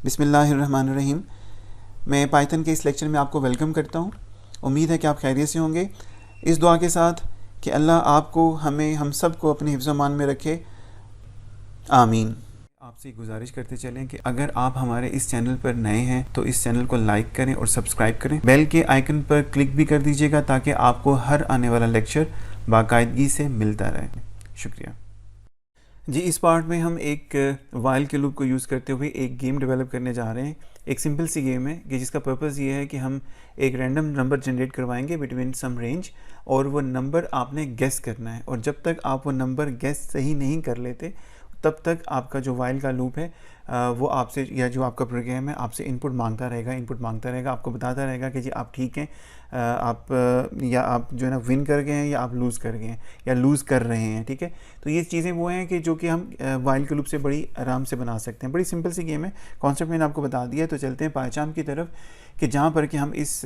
बिस्मिल्लाहिर्रहमानिर्रहीम। मैं पाइथन के इस लेक्चर में आपको वेलकम करता हूँ। उम्मीद है कि आप खैरियत से होंगे। इस दुआ के साथ कि अल्लाह आपको, हमें, हम सब को अपने हिफ्ज़-ओ-मान में रखे, आमीन। आपसे गुजारिश करते चलें कि अगर आप हमारे इस चैनल पर नए हैं तो इस चैनल को लाइक करें और सब्सक्राइब करें। बेल के आइकन पर क्लिक भी कर दीजिएगा ताकि आपको हर आने वाला लेक्चर बाकायदगी से मिलता रहे। शुक्रिया जी। इस पार्ट में हम एक वाइल के लूप को यूज़ करते हुए एक गेम डेवलप करने जा रहे हैं। एक सिंपल सी गेम है कि जिसका पर्पज़ ये है कि हम एक रैंडम नंबर जनरेट करवाएंगे बिटवीन सम रेंज, और वो नंबर आपने गेस करना है, और जब तक आप वो नंबर गेस सही नहीं कर लेते तब तक आपका जो वाइल का लूप है वो आपसे, या जो आपका प्रोग्राम है, आपसे इनपुट मांगता रहेगा, आपको बताता रहेगा कि जी आप ठीक हैं, आप या आप जो है ना विन कर गए हैं, या आप लूज़ कर गए हैं, या लूज़ कर रहे हैं। ठीक है, तो ये चीज़ें वो हैं कि जो कि हम वाइल के लूप से बड़ी आराम से बना सकते हैं। बड़ी सिंपल सी गेम है, कॉन्सेप्ट मैंने आपको बता दिया है। तो चलते हैं पायचाम की तरफ कि जहाँ पर कि हम इस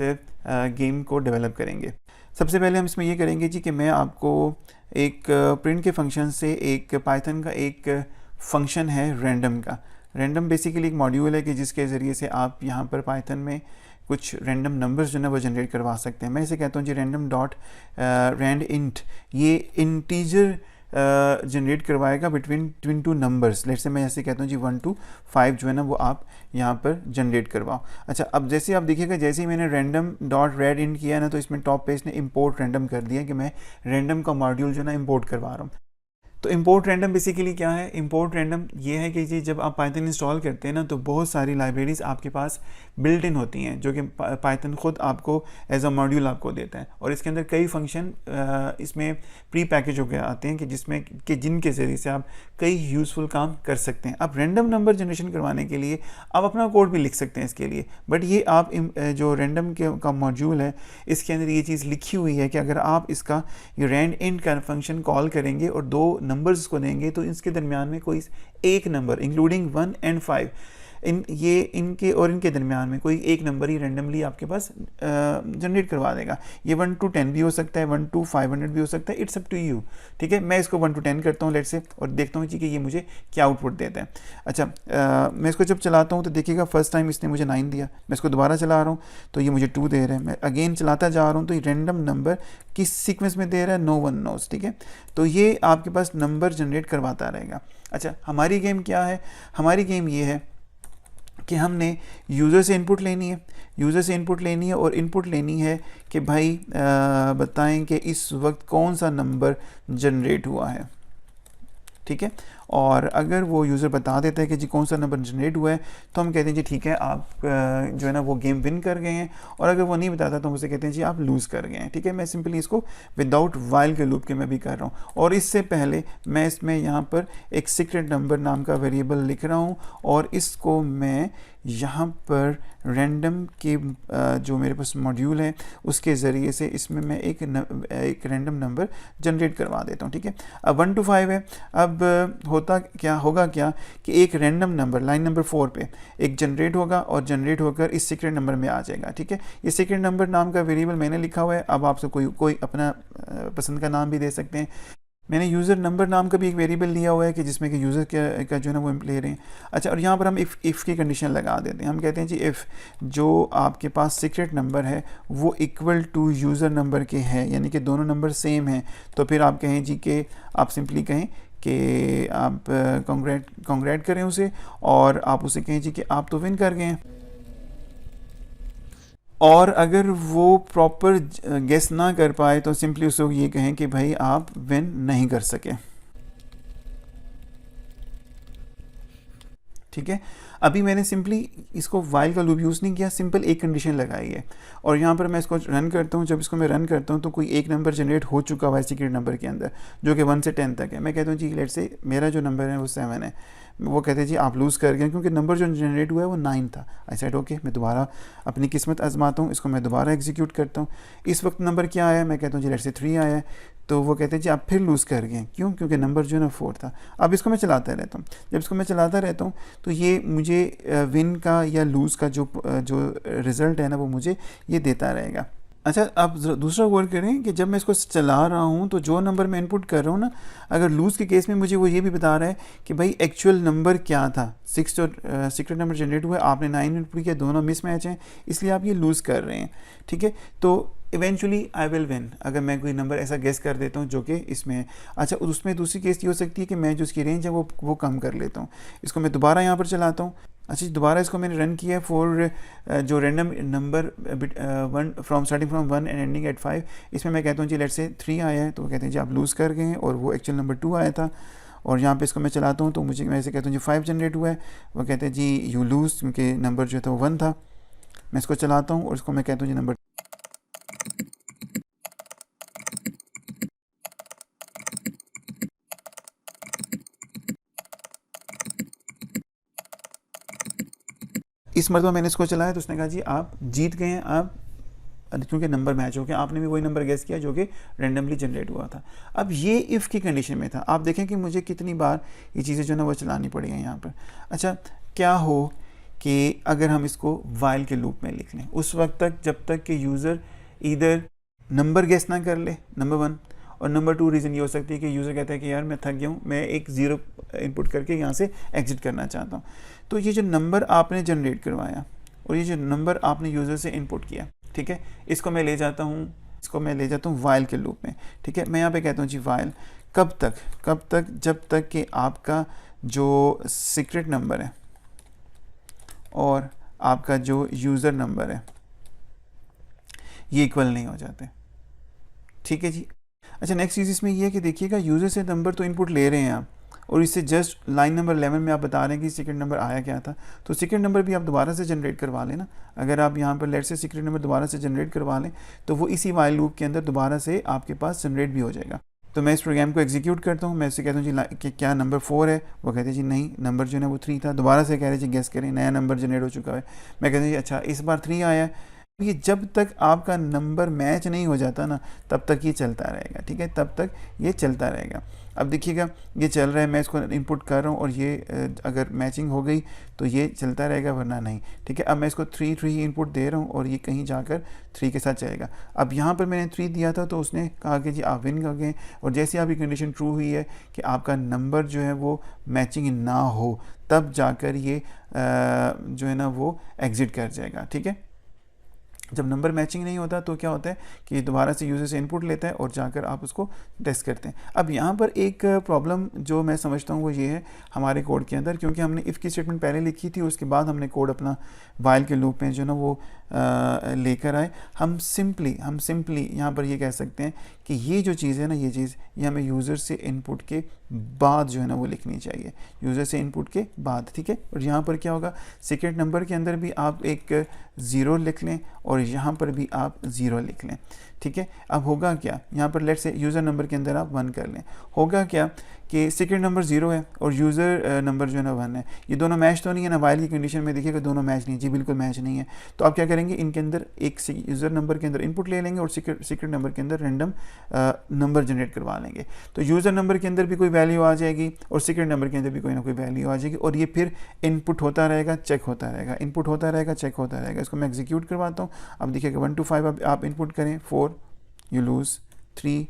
गेम को डेवलप करेंगे। सबसे पहले हम इसमें ये करेंगे जी कि मैं आपको एक प्रिंट के फंक्शन से एक पाइथन का एक फंक्शन है रैंडम का। रैंडम बेसिकली एक मॉड्यूल है कि जिसके ज़रिए से आप यहाँ पर पाइथन में कुछ रैंडम नंबर्स जो है वो जनरेट करवा सकते हैं। मैं इसे कहता हूँ जी रैंडम डॉट रैंड इंट। ये इंटीजर जनरेट करवाएगा बिटवीन टू नंबर्स। लेट से मैं ऐसे कहता हूँ जी 1 to 5 जो है ना वो आप यहाँ पर जनरेट करवाओ। अच्छा, अब जैसे आप देखिएगा, जैसे ही मैंने रैंडम डॉट रैंड इंट किया ना, तो इसमें टॉप पे इसने इंपोर्ट रैंडम कर दिया कि मैं रैंडम का मॉड्यूल जो है ना इंपोर्ट करवा रहा हूँ। तो इंपोर्ट रैंडम बेसिकली क्या है? इंपोर्ट रैंडम ये है कि जी जब आप पाइथन इंस्टॉल करते हैं ना, तो बहुत सारी लाइब्रेरीज आपके पास बिल्ट इन होती हैं जो कि पाइथन खुद आपको एज अ मॉड्यूल आपको देता है, और इसके अंदर कई फंक्शन इसमें प्री पैकेज होकर आते हैं कि जिनके ज़रिए से आप कई यूज़फुल काम कर सकते हैं। अब रैंडम नंबर जनरेशन करवाने के लिए आप अपना कोड भी लिख सकते हैं इसके लिए, बट ये आप जो रैंडम का मॉड्यूल है इसके अंदर ये चीज़ लिखी हुई है कि अगर आप इसका ये रैंड इंट का फंक्शन कॉल करेंगे और दो नंबर्स को देंगे, तो इसके दरमियान में कोई एक नंबर इंक्लूडिंग 1 and 5 इनके और इनके दरमियान में कोई एक नंबर ही रैंडमली आपके पास जनरेट करवा देगा। ये 1 to 10 भी हो सकता है, 1 to 500 भी हो सकता है, इट्स अप टू यू। ठीक है, मैं इसको 1 to 10 करता हूँ लेट से, और देखता हूँ जी कि ये मुझे क्या आउटपुट देता है। अच्छा, मैं इसको जब चलाता हूँ तो देखिएगा फर्स्ट टाइम इसने मुझे 9 दिया। मैं इसको दोबारा चला रहा हूँ तो ये मुझे 2 दे रहा है। मैं अगेन चलाता जा रहा हूँ तो ये रैंडम नंबर किस सीक्वेंस में दे रहा है, नो वन नोस। ठीक है, तो ये आपके पास नंबर जनरेट करवाता रहेगा। अच्छा, हमारी गेम क्या है? हमारी गेम ये है कि हमने यूज़र से इनपुट लेनी है, और इनपुट लेनी है कि भाई बताएं कि इस वक्त कौन सा नंबर जनरेट हुआ है। ठीक है, और अगर वो यूज़र बता देता है कि जी कौन सा नंबर जनरेट हुआ है, तो हम कहते हैं जी ठीक है, आप जो है ना वो गेम विन कर गए हैं। और अगर वो नहीं बताता तो हम उसे कहते हैं जी आप लूज़ कर गए हैं। ठीक है, मैं सिंपली इसको विदाउट वाइल के लूप के मैं भी कर रहा हूँ। और इससे पहले मैं इसमें यहाँ पर एक सीक्रेट नंबर नाम का वेरिएबल लिख रहा हूँ, और इसको मैं यहाँ पर रैंडम के जो मेरे पास मॉड्यूल है उसके ज़रिए से इसमें मैं एक रैंडम नंबर जनरेट करवा देता हूँ। ठीक है, अब 1 to 5 है। अब होगा क्या कि एक रैंडम नंबर लाइन नंबर 4 पे एक जनरेट होगा, और जनरेट होकर इस सीक्रेट नंबर में आ जाएगा। ठीक है, ये सीक्रेट नंबर नाम का वेरिएबल मैंने लिखा हुआ है। अब आपसे कोई अपना पसंद का नाम भी दे सकते हैं। मैंने यूज़र नंबर नाम का भी एक वेरिएबल लिया हुआ है कि जिसमें कि यूज़र का जो है ना वो ले रहे हैं। अच्छा, और यहाँ पर हम इफ़ की कंडीशन लगा देते हैं। हम कहते हैं जी इफ़ जो आपके पास सीक्रेट नंबर है वो इक्वल टू यूज़र नंबर के है, यानी कि दोनों नंबर सेम हैं, तो फिर आप कहें जी कि आप सिंपली कहें कि आप कॉन्ग्रेट करें उसे, और आप उसे कहें जी कि आप तो विन कर गए हैं। और अगर वो प्रॉपर गेस ना कर पाए तो सिंपली उसको ये कहें कि भाई आप विन नहीं कर सके। ठीक है, अभी मैंने सिंपली इसको वाइल का लूप यूज़ नहीं किया, सिंपल एक कंडीशन लगाई है, और यहाँ पर मैं इसको रन करता हूँ। जब इसको मैं रन करता हूँ तो कोई एक नंबर जनरेट हो चुका हुआ है सीक्रेट नंबर के अंदर, जो कि 1 से 10 तक है। मैं कहता हूँ जी लेट से मेरा जो नंबर है वो 7 है। वो कहते हैं जी आप लूज़ कर गए, क्योंकि नंबर जो जनरेट हुआ है वो 9 था। आई सेड ओके, मैं दोबारा अपनी किस्मत आजमाता हूँ, इसको मैं दोबारा एग्जीक्यूट करता हूँ। इस वक्त नंबर क्या आया? मैं कहता हूँ जी लेट से 3 आया है। तो वो कहते हैं जी आप फिर लूज़ कर गए। क्यों? क्योंकि नंबर जो है ना 4 था। अब इसको मैं चलाता रहता हूँ। जब इसको मैं चलाता रहता हूँ तो ये मुझे विन का या लूज़ का जो रिज़ल्ट है ना वो मुझे ये देता रहेगा। अच्छा, आप दूसरा गौर करें कि जब मैं इसको चला रहा हूँ तो जो नंबर मैं इनपुट कर रहा हूँ ना, अगर लूज़ के केस में मुझे वो ये भी बता रहा है कि भाई एक्चुअल नंबर क्या था। 6 जो सीक्रेट नंबर जनरेट हुआ है, आपने 9 इनपुट किया, दोनों मिसमैच हैं, इसलिए आप ये लूज़ कर रहे हैं। ठीक है, तो इवेंचुअली आई विल विन अगर मैं कोई नंबर ऐसा गेस कर देता हूँ जो कि इसमें है। अच्छा, उसमें दूसरी केस ये हो सकती है कि मैं जो उसकी रेंज है वो कम कर लेता हूँ। इसको मैं दोबारा यहाँ पर चलाता हूँ। अच्छा, दोबारा इसको मैंने रन किया फॉर जो random number one from starting from 1 and ending eight 5। इसमें मैं कहता हूँ जी लेट्स से 3 आया है, तो वो कहते हैं जी आप लूज़ कर गए हैं और वो एक्चुअल नंबर 2 आया था। और यहाँ पे इसको मैं चलाता हूँ तो मुझे मैं ऐसे कहता हूँ जी 5 जनरेट हुआ है, वो कहते हैं जी यू लूज़, क्योंकि नंबर जो था वो 1 था। मैं इसको चलाता हूँ और इसको मैं कहता हूँ जी नंबर इस मरतबा मैंने इसको चलाया तो उसने कहा जी आप जीत गए हैं, आप क्योंकि नंबर मैच हो गया, आपने भी वही नंबर गेस किया जो कि रैंडमली जनरेट हुआ था। अब ये इफ़ की कंडीशन में था। आप देखें कि मुझे कितनी बार ये चीज़ें जो है ना वो चलानी पड़ी हैं यहाँ पर। अच्छा, क्या हो कि अगर हम इसको वाइल के लूप में लिख लें उस वक्त तक जब तक कि यूज़र इधर नंबर गेस ना कर ले, नंबर 1, और नंबर 2 रीज़न ये हो सकती है कि यूज़र कहता है कि यार मैं थक गया हूँ, मैं एक 0 इनपुट करके यहाँ से एग्जिट करना चाहता हूँ। तो ये जो नंबर आपने जनरेट करवाया और ये जो नंबर आपने यूज़र से इनपुट किया, ठीक है, इसको मैं ले जाता हूँ वाइल के लूप में। ठीक है, मैं यहाँ पे कहता हूँ जी वाइल कब तक, जब तक कि आपका जो सीक्रेट नंबर है और आपका जो यूज़र नंबर है ये इक्वल नहीं हो जाते। ठीक है जी। अच्छा, नेक्स्ट चीज़ इसमें ये है कि देखिएगा यूज़र से नंबर तो इनपुट ले रहे हैं आप, और इससे जस्ट लाइन नंबर 11 में आप बता रहे हैं कि सीक्रेट नंबर आया क्या था। तो सीक्रेट नंबर भी आप दोबारा से जनरेट करवा लें ना। अगर आप यहाँ पर लेट से सीक्रेट नंबर दोबारा से जनरेट करवा लें तो वो इसी वाइल लूप के अंदर दोबारा से आपके पास जनरेट भी हो जाएगा। तो मैं इस प्रोग्राम को एग्जीक्यूट करता हूँ, मैं इससे कहता हूँ जी कि क्या नंबर 4 है, वो कहते हैं जी नहीं, नंबर जो है वो 3 था। दोबारा से कह रहे जी गेस करें, नया नंबर जनरेट हो चुका है। मैं कहता हूँ जी अच्छा इस बार 3 आया है। ये जब तक आपका नंबर मैच नहीं हो जाता ना तब तक ये चलता रहेगा। ठीक है, तब तक ये चलता रहेगा। अब देखिएगा ये चल रहा है, मैं इसको इनपुट कर रहा हूँ और ये अगर मैचिंग हो गई तो ये चलता रहेगा, वरना नहीं। ठीक है, अब मैं इसको 3 इनपुट दे रहा हूँ और ये कहीं जाकर 3 के साथ चलेगा। अब यहाँ पर मैंने 3 दिया था तो उसने कहा कि जी आप विन कर गए, और जैसे आपकी कंडीशन ट्रू हुई है कि आपका नंबर जो है वो मैचिंग ना हो तब जाकर ये जो है ना वो एग्ज़िट कर जाएगा। ठीक है, जब नंबर मैचिंग नहीं होता तो क्या होता है कि दोबारा से यूज़र से इनपुट लेता है और जाकर आप उसको टेस्ट करते हैं। अब यहाँ पर एक प्रॉब्लम जो मैं समझता हूँ वो ये है हमारे कोड के अंदर, क्योंकि हमने इफ़ की स्टेटमेंट पहले लिखी थी, उसके बाद हमने कोड अपना वाइल के लूप में जो ना वो लेकर आए। हम सिंपली यहाँ पर ये कह सकते हैं कि ये जो चीज़ है ना, ये हमें यूज़र से इनपुट के बाद जो है ना वो लिखनी चाहिए, यूज़र से इनपुट के बाद। ठीक है, और यहाँ पर क्या होगा, सीक्रेट नंबर के अंदर भी आप एक 0 लिख लें और यहाँ पर भी आप 0 लिख लें। ठीक है, अब होगा क्या, यहाँ पर लेट से यूज़र नंबर के अंदर आप 1 कर लें। होगा क्या कि सीक्रेट नंबर 0 है और यूज़र नंबर जो है ना 1 है, ये दोनों मैच तो नहीं है ना। वाइल की कंडीशन में देखिएगा दोनों मैच नहीं, जी बिल्कुल मैच नहीं है। तो आप क्या करेंगे, इनके अंदर एक यूज़र नंबर के अंदर इनपुट ले लेंगे और सीक्रेट नंबर के अंदर रैंडम नंबर जनरेट करवा लेंगे। तो यूज़र नंबर के अंदर भी कोई वैल्यू आ जाएगी और सीक्रेट नंबर के अंदर भी कोई ना कोई वैल्यू आ जाएगी, और ये फिर इनपुट होता रहेगा, चेक होता रहेगा, इनपुट होता रहेगा, चेक होता रहेगा। इसको मैं एग्जीक्यूट करवाता हूँ। अब देखिएगा 1 to 5 आप इनपुट करें, 4 यू लूज़, 3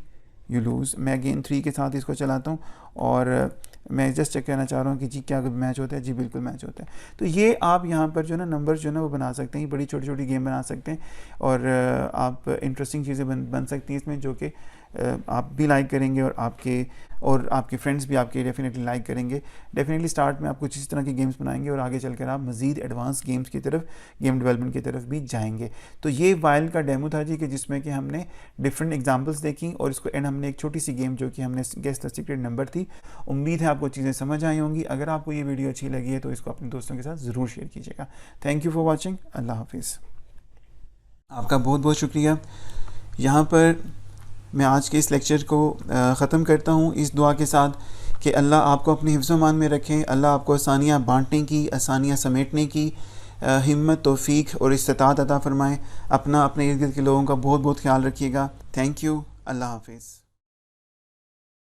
यू लूज़। मैं अगेन 3 के साथ इसको चलाता हूँ और मैं जस्ट चेक करना चाह रहा हूँ कि जी क्या मैच होता है, जी बिल्कुल मैच होता है। तो ये आप यहाँ पर जो है ना नंबर जो है ना वो बना सकते हैं, बड़ी छोटी छोटी गेम बना सकते हैं और आप इंटरेस्टिंग चीज़ें बन सकती हैं इसमें, जो कि आप भी लाइक करेंगे और आपके फ्रेंड्स भी आपके डेफिनेटली लाइक करेंगे। डेफिनेटली स्टार्ट में आप कुछ इस तरह की गेम्स बनाएंगे और आगे चलकर आप मज़ीद एडवांस गेम्स की तरफ, गेम डेवलपमेंट की तरफ भी जाएंगे। तो ये वाइल का डेमो था जी, कि जिसमें कि हमने डिफरेंट एग्जांपल्स देखी और इसको एंड हमने एक छोटी सी गेम जो कि हमने गेस द सीक्रेट नंबर थी। उम्मीद है आपको चीज़ें समझ आई होंगी। अगर आपको ये वीडियो अच्छी लगी है तो इसको अपने दोस्तों के साथ ज़रूर शेयर कीजिएगा। Thank you for watching. अल्लाह हाफिज़। आपका बहुत बहुत शुक्रिया। यहाँ पर मैं आज के इस लेक्चर को ख़त्म करता हूँ इस दुआ के साथ कि अल्लाह आपको अपने हिफ्ज़-ओ-मान में रखें, अल्लाह आपको आसानियाँ बांटने की, आसानियाँ समेटने की हिम्मत, तौफ़ीक और इस्तिताअत अता फ़रमाएँ। अपने इर्द गिर्द के लोगों का बहुत बहुत ख्याल रखिएगा। Thank you. अल्लाह हाफिज़।